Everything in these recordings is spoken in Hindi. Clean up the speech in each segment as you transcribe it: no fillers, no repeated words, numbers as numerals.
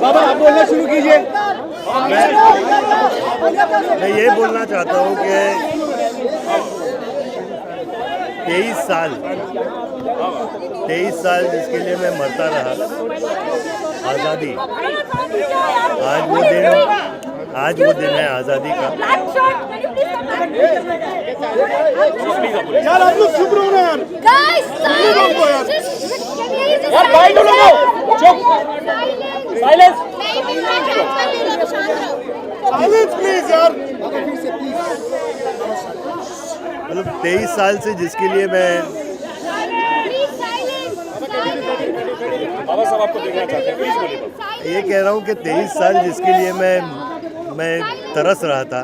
बाबा आप बोलना शुरू कीजिए। मैं ये बोलना चाहता हूँ कि 23 साल जिसके लिए मैं मरता रहा, आज़ादी, आज वो दिन है आज़ादी का। यार आप लोग चुप रहो ना यार। साइलेंस प्लीज यार। मतलब 23 साल से जिसके लिए मैं बाबा साहब आपको देखना चाहते हैं, प्लीज बोलिए। ये कह रहा हूँ कि 23 साल जिसके लिए मैं तरस रहा था,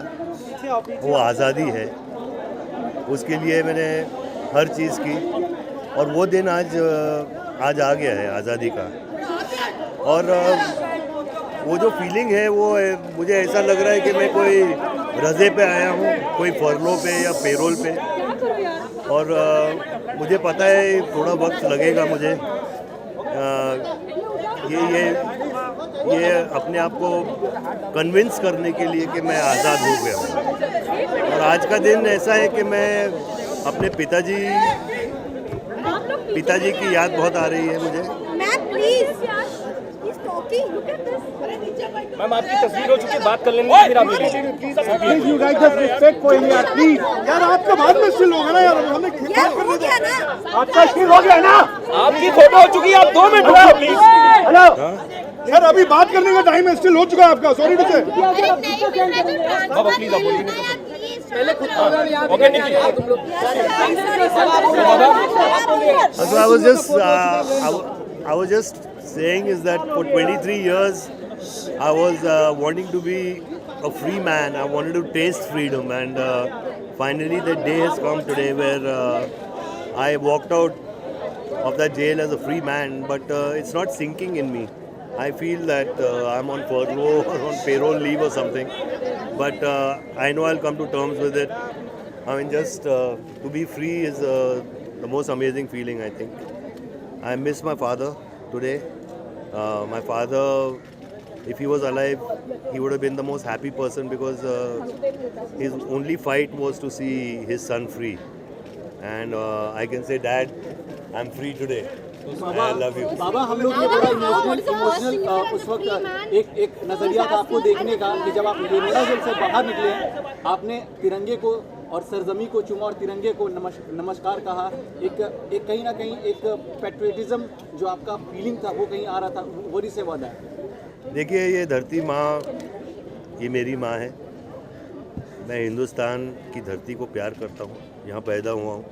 वो आज़ादी है। उसके लिए मैंने हर चीज़ की और वो दिन आज आ गया है आज़ादी का। और वो जो फीलिंग है वो मुझे ऐसा लग रहा है कि मैं कोई रज़े पे आया हूँ, कोई फरलो पे या पेरोल पे। और मुझे पता है थोड़ा वक्त लगेगा मुझे ये अपने आप को कन्विंस करने के लिए कि मैं आज़ाद हो गया हूँ। और आज का दिन ऐसा है कि मैं अपने पिताजी की याद बहुत आ रही है मुझे। मैम आपकी तस्वीर हो चुकी है, बात कर लेंगे फिर आप please you guys just respect for him यार प्लीज। यार आपका बाद में स्टिल होगा ना यार, हमें बात करने दो। आपका स्टिल हो गया ना, आपकी फोटो हो चुकी है, आप 2 मिनट रुको प्लीज। हेलो यार अभी बात करने का टाइम है, स्टिल हो चुका है आपका। सॉरी टू से। बाबा प्लीज आप बोलिए पहले खुद ओके निकलिए। I was just saying is that for 23 years I was wanting to be a free man. I wanted to taste freedom, and finally the day has come today where I walked out of that jail as a free man, but it's not sinking in me. I feel that I'm on furlough or on payroll leave or something, but I know I'll come to terms with it. I mean, just to be free is the most amazing feeling, I think. I miss my father today. My father, if he was alive, he would have been the most happy person because his only fight was to see his son free. And I can say, Dad, I'm free today. I love you. बाबा हम लोग ये बड़ा इमोशनल उस वक्त एक नजरिया था आपको देखने का कि जब आप लेनेड़ा जेल से बाहर निकले, आपने तिरंगे को और सरजमी को चूमा और तिरंगे को नमस्कार कहा। एक कहीं ना कहीं एक पैट्रियटिज्म जो आपका फीलिंग था वो कहीं आ रहा था, वही से वादा है। देखिए, ये धरती माँ, ये मेरी माँ है। मैं हिंदुस्तान की धरती को प्यार करता हूँ, यहाँ पैदा हुआ हूँ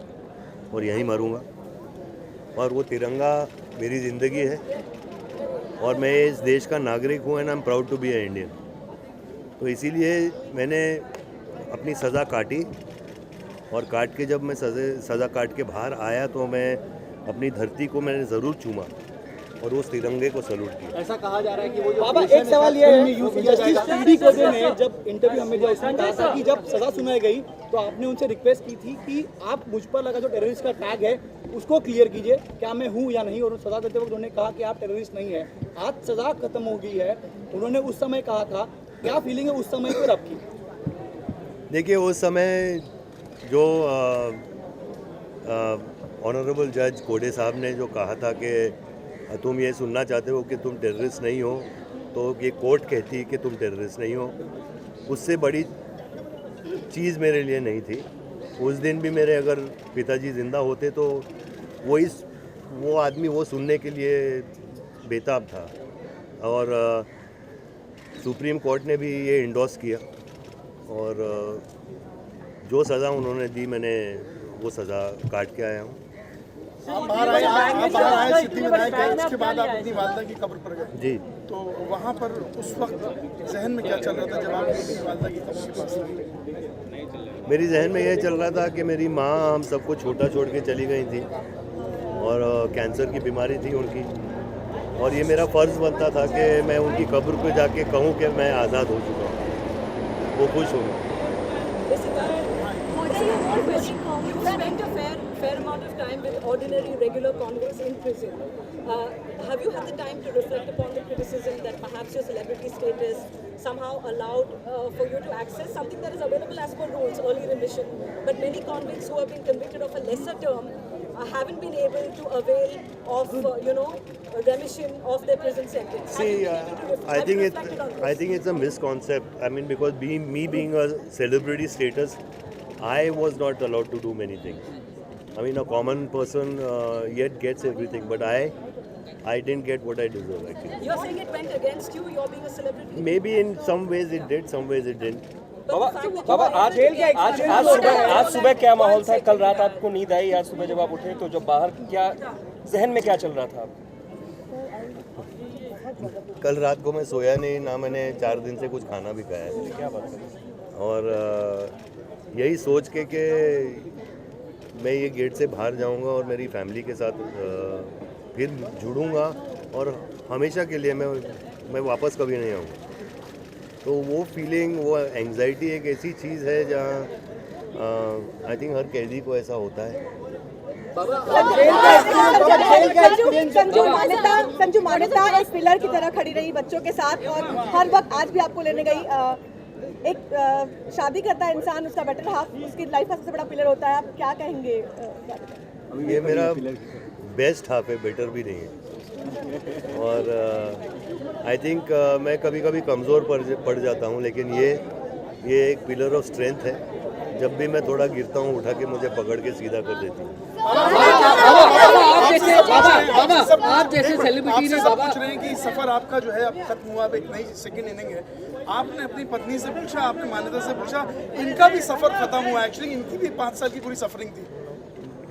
और यहीं मरूँगा। और वो तिरंगा मेरी ज़िंदगी है और मैं इस देश का नागरिक हूँ and I am proud to be a Indian. तो इसीलिए मैंने अपनी सज़ा काटी और काट के जब मैं सज़ा काट के बाहर आया तो मैं अपनी धरती को मैंने ज़रूर चूमा और उस तिरंगे को सैल्यूट किया। ऐसा कहा जा रहा है कि वो जो बाबा एक सवाल ये है, जस्टिस टी.डी. कोटे ने जब इंटरव्यू हमें दिया उसने कहा था कि जब सजा सुनाई गई तो आपने उनसे रिक्वेस्ट की थी कि आप मुझ पर लगा जो टेररिस्ट का टैग है उसको क्लियर कीजिए, क्या मैं हूँ या नहीं, और सजा देते वक्त उन्होंने कहा कि आप टेररिस्ट नहीं है। आज सजा खत्म हो गई है, उन्होंने उस समय कहा था, क्या फीलिंग है उस समय पर आपकी? देखिए उस समय जो ऑनरेबल जज कोडे साहब ने जो कहा था कि तुम ये सुनना चाहते हो कि तुम टेररिस्ट नहीं हो, तो ये कोर्ट कहती है कि तुम टेररिस्ट नहीं हो, उससे बड़ी चीज़ मेरे लिए नहीं थी। उस दिन भी मेरे अगर पिताजी ज़िंदा होते तो वो आदमी वो सुनने के लिए बेताब था, और सुप्रीम कोर्ट ने भी ये इंडोर्स किया, और जो सज़ा उन्होंने दी मैंने वो सज़ा काट के आया हूँ। आप बाहर आए सिद्धिविनायक गए, उसके बाद आप अपनी वालदा की कब्र पर गए जी, तो वहाँ पर उस वक्त जहन में क्या चल रहा था जब आप अपनी वालदा की कब्र के पास गए? मेरी जहन में ये चल रहा था कि मेरी माँ हम सबको छोटा छोड़ के चली गई थी, और कैंसर की बीमारी थी उनकी, और ये मेरा फ़र्ज़ बनता था कि मैं उनकी कब्र पे जाके कहूँ कि मैं आज़ाद हो चुका हूँ, वो खुश होंगे। You spent a fair amount of time with ordinary, regular convicts in prison. Have you had the time to reflect upon the criticism that perhaps your celebrity status somehow allowed for you to access something that is available as per rules, early remission, but many convicts who have been convicted of a lesser term haven't been able to avail of, remission of their prison sentence? See, I think it's a misconcept. I mean, because being a celebrity status, I was not allowed to do many things. I mean, a common person yet gets everything, but I didn't get what I deserve actually. You're saying it went against you, you're being a celebrity? Maybe in some ways it did, some ways it didn't. बाबा आज सुबह क्या माहौल था? कल रात आपको नींद आई, आज सुबह जब आप उठे तो जब बाहर क्या जहन में क्या चल रहा था? कल रात को मैं सोया नहीं, ना मैंने 4 दिन से कुछ खाना भी खाया है। क्या बात है? और यही सोच के कि मैं ये गेट से बाहर जाऊंगा और मेरी फैमिली के साथ फिर जुड़ूंगा, और हमेशा के लिए मैं वापस कभी नहीं आऊँगा। तो वो फीलिंग, वो एंग्जाइटी एक ऐसी चीज़ है जहाँ आई थिंक हर कैदी को ऐसा होता है। संजू मानेता एक पिलर की तरह खड़ी रही बच्चों के साथ, और हर वक्त आज भी आपको लेने गई। एक शादी करता है इंसान, उसका बेटर हाफ उसकी लाइफ का सबसे बड़ा पिलर होता है, आप क्या कहेंगे? ये मेरा बेस्ट हाफ है, बेटर भी नहीं है, और आई थिंक मैं कभी कभी कमज़ोर पड़ जाता हूँ, लेकिन ये एक पिलर ऑफ स्ट्रेंथ है। जब भी मैं थोड़ा गिरता हूँ, उठा के मुझे पकड़ के सीधा कर देती हूँ। आप जैसे सेलिब्रिटी ने बाबा पूछ रहे हैं कि सफर आपका जो है अब खत्म हुआ, अब एक नई सेकंड इनिंग है। आपने अपनी पत्नी से पूछा, आपने मान्यता से पूछा, इनका भी सफर खत्म हुआ, एक्चुअली इनकी भी 5 साल की पूरी सफरिंग थी।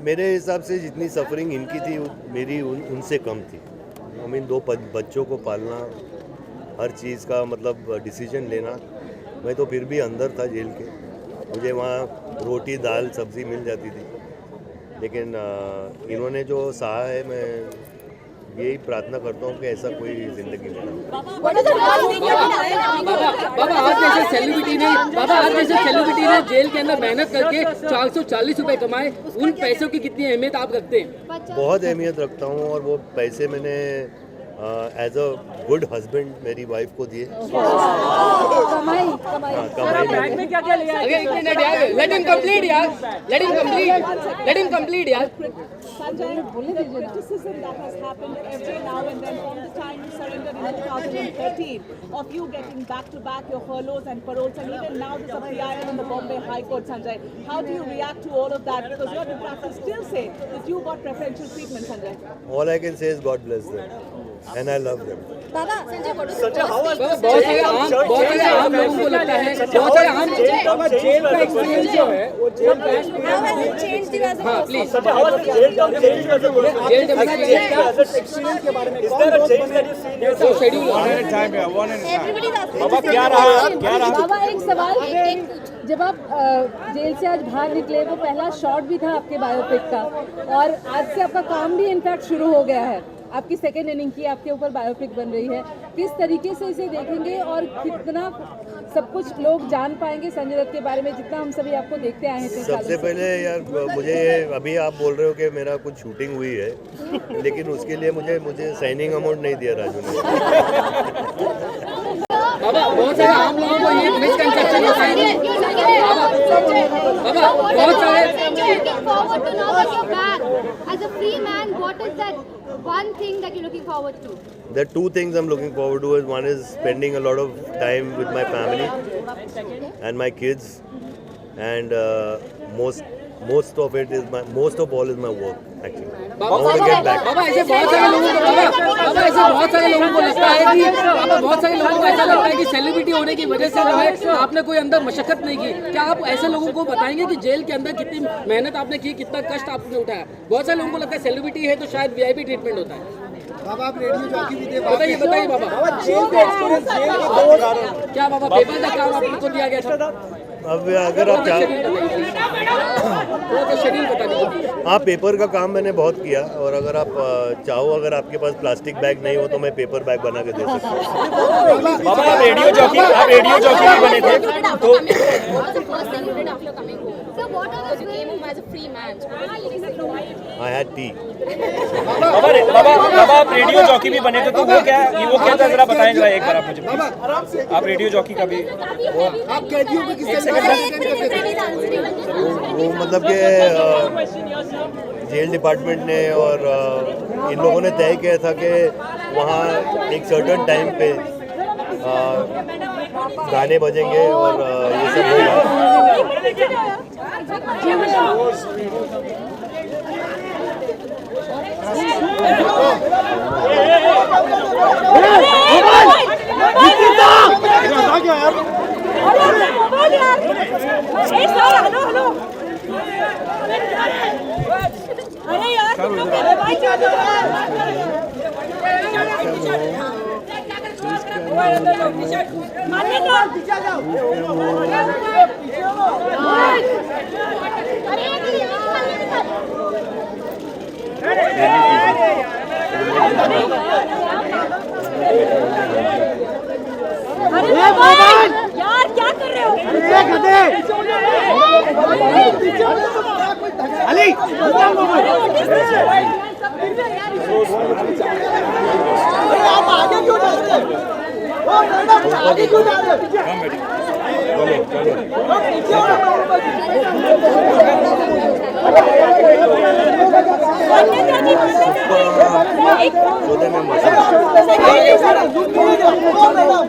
मेरे हिसाब से जितनी सफरिंग इनकी थी मेरी उनसे कम थी। आई मीन 2 बच्चों को पालना, हर चीज़ का मतलब डिसीजन लेना, मैं तो फिर भी अंदर था जेल के, मुझे वहाँ रोटी दाल सब्ज़ी मिल जाती थी, लेकिन इन्होंने जो सहा है, मैं यही प्रार्थना करता हूँ कि ऐसा कोई ज़िंदगी में ना। बाबा आज जैसे सेलिब्रिटी ने जेल के अंदर मेहनत करके 440 रुपए कमाए, उन पैसों की कितनी अहमियत आप रखते हैं? बहुत अहमियत रखता हूँ, और वो पैसे मैंने एज अ गुड हस्बैंड मेरी वाइफ को दिए। कमाई में क्या लिया? एक मिनट यार, लेट हिम कंप्लीट यार। Sanjay, the criticism that has happened every now and then from the time you surrendered in 2013, of you getting back-to-back your furloughs and paroles, and even now there's a PIL in the Bombay High Court, Sanjay. How do you react to all of that? Because your detractors still say that you got preferential treatment, Sanjay. All I can say is God bless them, and I love them. Baba, Sanjay, what is बहुत सारे आम लोगों को लगता है, बहुत सारे आम जेल का एक्सपीरियंस जो है वो जेल का how has it changed you as a हाँ person? प्लीज एक्सपीरियंस के बारे में schedule Everybody is asking Baba the same क्या question. रहा? बाबा एक सवाल, जब आप जेल से आज बाहर निकले, वो पहला शॉट भी था आपके बायोपिक का, और आज से आपका काम भी इनफैक्ट शुरू हो गया है, आपकी सेकेंड इनिंग की आपके ऊपर बायोपिक बन रही है, किस तरीके से इसे देखेंगे और कितना सब कुछ लोग जान पाएंगे संजय दत्त के बारे में, जितना हम सभी आपको देखते आए हैं इतने सालों सबसे से? पहले यार मुझे अभी आप बोल रहे हो कि मेरा कुछ शूटिंग हुई है, लेकिन उसके लिए मुझे साइनिंग अमाउंट नहीं दिया राजू ने। बाबा बहुत सारे आम लोगों को ये मिसकंसेप्शन होता है। बाबा बहुत सारे forward to now that you're back as a free man, what is that one thing that you're looking forward to? There are two things I'm looking forward to. One is spending a lot of time with my family and my kids, and most of all is my work actually. I want to get back. बाबा ऐसे बहुत सारे लोगों को लगता है कि बहुत सारे लोगों को ऐसा लगता है कि सेलिब्रिटी होने की वजह से जो है आपने कोई अंदर मशक्कत नहीं की। क्या आप ऐसे लोगों को बताएंगे कि जेल के अंदर कितनी मेहनत आपने की, कितना कष्ट आपने उठाया? बहुत सारे लोगों को लगता है सेलिब्रिटी है तो शायद वीआईपी ट्रीटमेंट होता है। बाबा आप रेडियो जॉकी भी थे, बताइए बाबा जेल के एक्सपीरियंस जेल के क्या बाबा पेपर का काम आपको दिया गया था? अब अगर आप शेड्यूल बता दीजिए। हाँ, पेपर का काम मैंने बहुत किया, और अगर आप चाहो, अगर आपके पास प्लास्टिक बैग नहीं हो तो मैं पेपर बैग बना के दे सकता हूँ। बाबा आप रेडियो जॉकी भी बने थे तो I had tea. बाबा आप रेडियो जॉकी भी बने थे तो वो क्या था, जरा बताएं जरा एक बार आप मुझे प्लीज। आप रेडियो जॉकी का भी आप कैदियों को किस वो मतलब कि जेल डिपार्टमेंट ने और इन लोगों ने तय किया था कि वहाँ एक सर्टेन टाइम पे गाने बजेंगे और ये सब होगा। अरे यार यार क्या कर रहे हो? अली आप आगे क्यों जा रहे हो? आगे क्यों जा रहे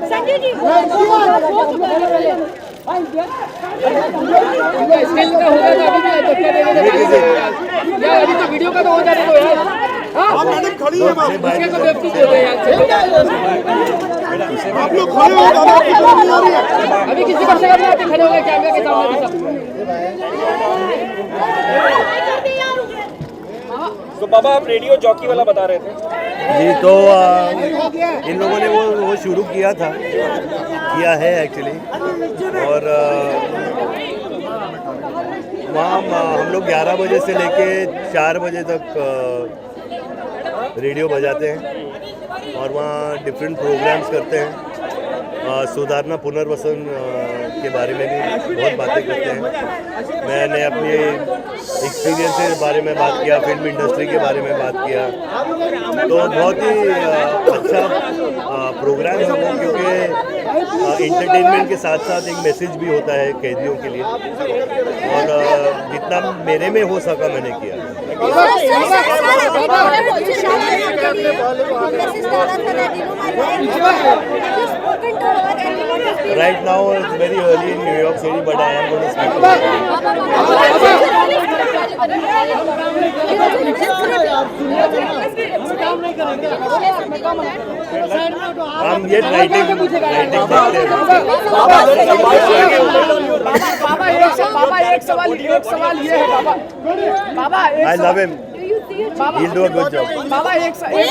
संजय जी स्किल का हो गया यार, अभी तो वीडियो का तो हो जाने दो यार। आप मैडम खड़ी है, उसके तो वेब सीरीज हो गए यार। आप लोग खड़े हो, अभी किसी को शर्म नहीं आती खड़े हो गए कैमरे के सामने भी सब। तो बाबा आप रेडियो जॉकी वाला बता रहे थे जी, तो इन लोगों ने वो शुरू किया है एक्चुअली, और वहाँ हम लोग 11 बजे से लेके 4 बजे तक रेडियो बजाते हैं और वहाँ डिफरेंट प्रोग्राम्स करते हैं। सुधारना पुनर्वसन के बारे में भी बहुत बातें करते हैं। मैंने अपनी एक्सपीरियंस के बारे में बात किया, फिल्म इंडस्ट्री के बारे में बात किया, तो बहुत ही अच्छा प्रोग्राम है वो, क्योंकि इंटरटेनमेंट के साथ साथ एक मैसेज भी होता है कैदियों के लिए, और जितना मेरे में हो सका मैंने किया। Right now it's very early in New York City, but I am going to speak to I'm yet writing. एक सवाल ये है बाबा I love him. He'll do a good job. बाबा एक सवाल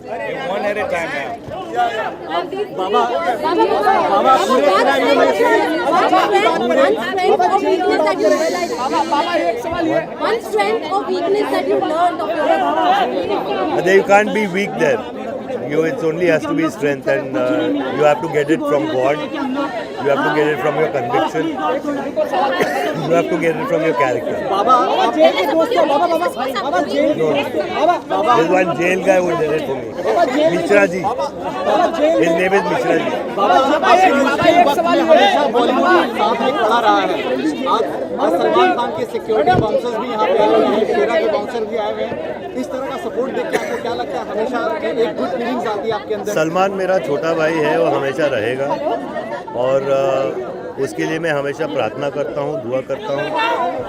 One at a time now. One strength or weakness that you learned of your You can't be weak there. It only has to be strength, and you have to get it from God. You have to get it from your conviction. You have to get it from your character. There's one jail guy who did it for me. Mishra ji. His name is Mishra ji. Bollywood साथ में खड़ा रहा है। आज सलमान खान के सिक्योरिटी बाउंसर्स भी यहाँ पे आए हुए हैं, शेरा के बाउंसर भी आए हुए हैं। इस तरह का सपोर्ट देख के आपको क्या लगता है? हमेशा एक गुड फीलिंग्स आती है आपके अंदर? सलमान मेरा छोटा भाई है, वो हमेशा रहेगा, और उसके लिए मैं हमेशा प्रार्थना करता हूँ, दुआ करता हूँ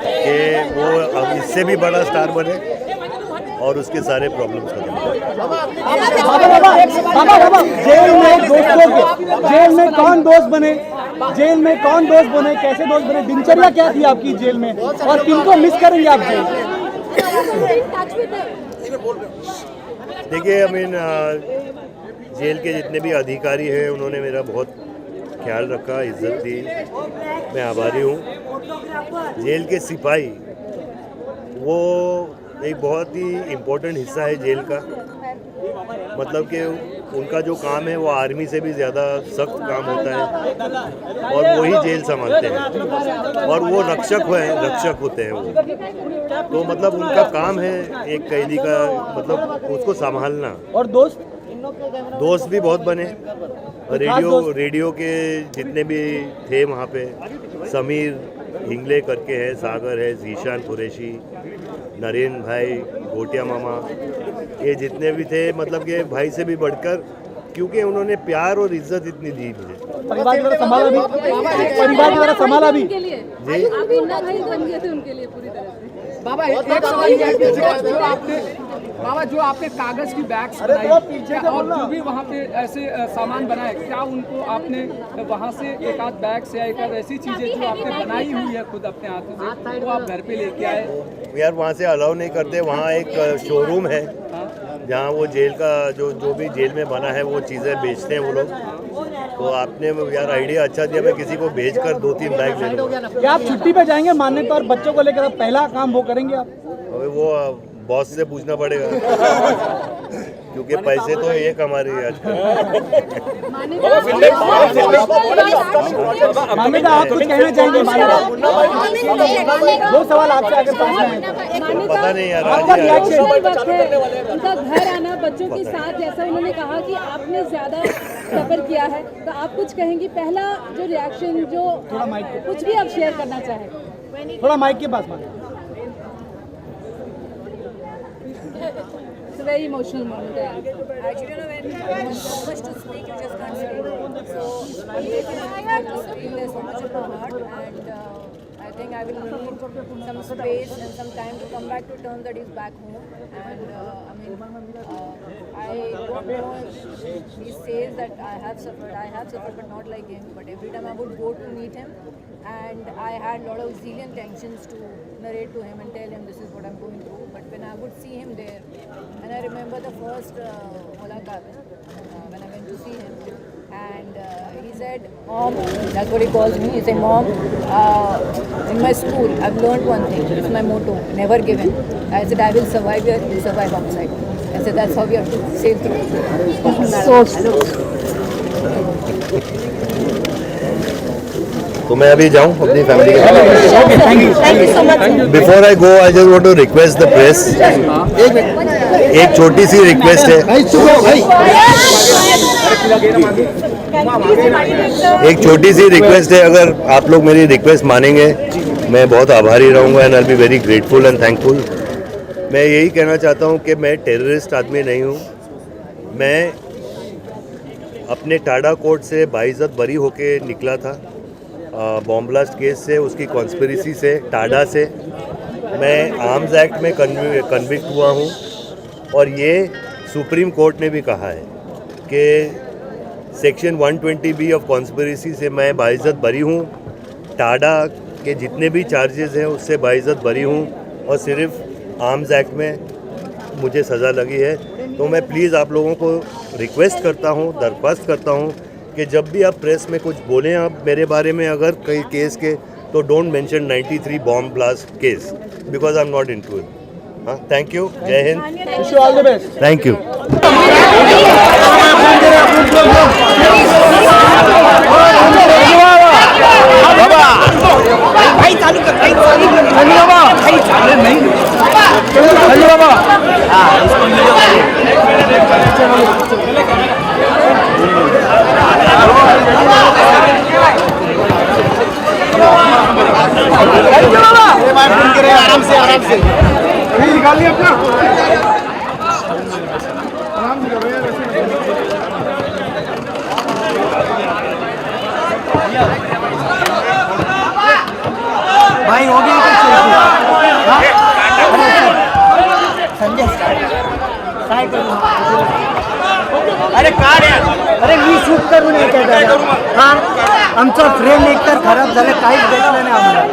कि वो अब इससे भी बड़ा स्टार बने और उसके सारे प्रॉब्लम्स खत्म हो। जेल में कौन दोस्त बने? जेल में कौन दोस्त बने? कैसे दोस्त बने? दिनचर्या क्या थी आपकी जेल में, और किनको मिस करेंगे आप जेल? देखिए, जेल के जितने भी अधिकारी हैं उन्होंने मेरा बहुत ख्याल रखा, इज्जत दी, मैं आभारी हूँ। जेल के सिपाही वो एक बहुत ही इम्पोर्टेंट हिस्सा है जेल का, मतलब कि उनका जो काम है वो आर्मी से भी ज़्यादा सख्त काम होता है, और वही जेल संभालते हैं, और वो रक्षक होते हैं वो। तो मतलब उनका काम है एक कैदी का, मतलब उसको संभालना। और दोस्त भी बहुत बने। रेडियो के जितने भी थे वहाँ पे, समीर हिंगले करके है, सागर है, जीशान कुरैशी, नरेन भाई, गोटिया मामा, ये जितने भी थे, मतलब कि भाई से भी बढ़कर, क्योंकि उन्होंने प्यार और इज्जत इतनी दी मुझे। परिवार की तरह संभाला भी, परिवार की तरह संभाला भी। जी बन गए थे उनके लिए पूरी तरह से। बाबा एक सवाल ये है कि जो आपने कागज की बैग्स बनाई, क्या और जो भी वहाँ पे ऐसे सामान बनाए, क्या उनको आपने वहाँ से एक आध बैग्स या एक आध ऐसी चीजें जो आपने बनाई हुई है खुद अपने हाथों से, वो आप घर पे लेके आए? यार वहाँ से अलाउ नहीं करते, वहाँ एक शोरूम है जहाँ वो जेल का जो भी जेल में बना है वो चीज़ें बेचते हैं वो लोग। तो आपने यार आइडिया अच्छा दिया, मैं किसी को भेजकर 2-3 बैग ले लूँगा। क्या आप छुट्टी पे जाएंगे मान्यता और बच्चों को लेकर? पहला काम वो करेंगे आप? अबे वो बॉस से पूछना पड़ेगा, क्योंकि पैसे तो ये कमा रही है आजकल। मान्यता आप कुछ कहना चाहेंगे? दो सवाल आपसे आगे पता नहीं यार, उनका घर आना बच्चों के साथ, जैसा उन्होंने कहा कि आपने ज्यादा सफर किया है, तो आप कुछ कहेंगे? पहला जो रिएक्शन, जो कुछ भी आप शेयर करना चाहें? थोड़ा माइक के पास बात। It's a very emotional moment. Actually, when so much to speak, you just can't speak. So, there's so much in my heart, and I think I will need some space and some time to come back to terms that he's back home. And I don't know. He says that I have suffered, but not like him. But every time I would go to meet him, and I had a lot of zillion tensions to narrate to him and tell him this is what I'm going through. But when I would see him there, and I remember the first mulaqat when I went to see him, and he said, "Mom," that's what he calls me. He said, "Mom, in my school, I've learned one thing. It's my motto: never give in." I said, "I will survive here. You'll survive outside." I said, "That's how we have to sail through." तो मैं अभी जाऊं अपनी फैमिली के साथ। Before I go, I just want to request the press, एक छोटी सी रिक्वेस्ट है, एक छोटी सी रिक्वेस्ट है। अगर आप लोग मेरी रिक्वेस्ट मानेंगे, मैं बहुत आभारी रहूँगा, and I will be very grateful and thankful. मैं यही कहना चाहता हूँ कि मैं टेररिस्ट आदमी नहीं हूँ। मैं अपने टाडा कोर्ट से बाइज्जत बरी होके निकला था, बॉम्ब ब्लास्ट केस से, उसकी कॉन्स्पिरेसी से, टाडा से। मैं आर्म्स एक्ट में कन्विक्ट हुआ हूँ, और ये सुप्रीम कोर्ट ने भी कहा है कि सेक्शन 120B ऑफ कॉन्स्पिरेसी से मैं बाइज्जत बरी हूँ। टाडा के जितने भी चार्जेस हैं उससे बाइज्जत बरी हूँ, और सिर्फ आर्म्स एक्ट में मुझे सज़ा लगी है। तो मैं प्लीज़ आप लोगों को रिक्वेस्ट करता हूँ, दरख्वास्त करता हूँ कि जब भी आप प्रेस में कुछ बोलें आप मेरे बारे में अगर कई केस के, तो don't mention 93 bomb blast case because I am not into it. हाँ, थैंक यू, जय Hind, wish you all the best. Thank you. आराम से आराम से निकाल लिया अपना आराम से भाई हो गया संजय अरे कार यार अरे मी शूट करू नये काय हा आमचा फ्रेम एकतर खराब झालं काहीच भेटलं नाही आम्हाला